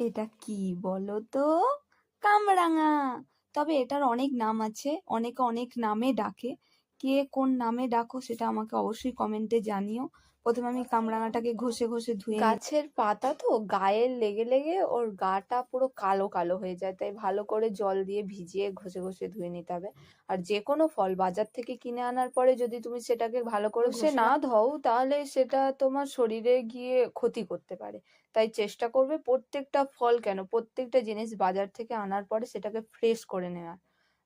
এটা কি বলো তো? কামরাঙা। তবে এটার অনেক নাম আছে, অনেকে অনেক নামে ডাকে। কে কোন নামে ডাকো সেটা আমাকে অবশ্যই কমেন্টে জানিও। প্রথমে আমি কামরাঙাটাকে ঘষে ঘষে ধুয়ে গাছের পাতা তো গায়ে লেগে লেগে ওর গাটা পুরো কালো কালো হয়ে যায়, তাই ভালো করে জল দিয়ে ভিজিয়ে ঘষে ঘষে ধুয়ে নিতে হবে। আর যে কোনো ফল বাজার থেকে কিনে আনার পরে যদি তুমি সেটাকে ভালো করে ঘষে না ধোও তাহলে সেটা তোমার শরীরে গিয়ে ক্ষতি করতে পারে। তাই চেষ্টা করবে প্রত্যেকটা ফল কেন প্রত্যেকটা জিনিস বাজার থেকে আনার পরে সেটাকে ফ্রেশ করে নেওয়ার।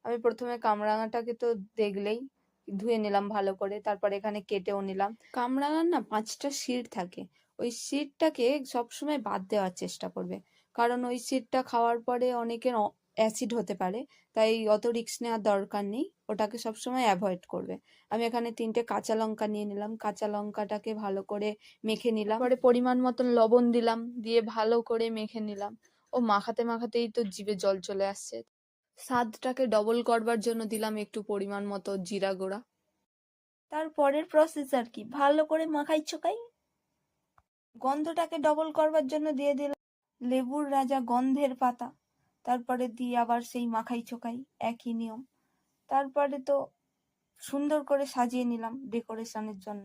আমি প্রথমে কামরাঙাটাকে তো দেখলেই ধুয়ে নিলাম ভালো করে, তারপর এখানে কেটেও নিলাম। কামরাঙার না 5টা শির থাকে, ওই শিরটাকে সবসময় বাদ দেওয়ার চেষ্টা করবে, কারণ ওই শিরটা খাওয়ার পরে অনেকের অ্যাসিড হতে পারে, তাই অত রিস্ক নেওয়ার দরকার নেই, ওটাকে সবসময় অ্যাভয়েড করবে। আমি এখানে 3টে কাঁচা লঙ্কা নিয়ে নিলাম, কাঁচা লঙ্কাটাকে ভালো করে মেখে নিলাম, পরে পরিমাণ মতন লবণ দিলাম, দিয়ে ভালো করে মেখে নিলাম। ও মাখাতে মাখাতেই তো জিভে জল চলে আসছে। স্বাদটাকে ডবল করবার জন্য দিলাম একটু পরিমাণ মতো জিরা গুঁড়া। তারপরের প্রসেস আর কি, ভালো করে মাখাই চোকাই। গন্ধটাকে ডবল করবার জন্য দিয়ে দিলাম লেবুর রাজা গন্ধের পাতা, তারপরে দিয়ে আবার সেই মাখাই চোকাই একই নিয়ম। তারপরে তো সুন্দর করে সাজিয়ে নিলাম ডেকোরেশনের জন্য,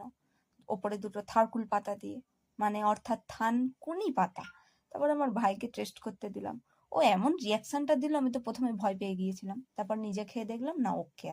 ওপরে 2টো থারকুল পাতা দিয়ে, মানে অর্থাৎ থানকুনি পাতা। তারপর আমার ভাইকে টেস্ট করতে দিলাম, ও এমন রিয়াকশনটা দিল আমি তো প্রথমে ভয় পেয়ে গিয়েছিলাম, তারপর নিজে খেয়ে দেখলাম না ওকে।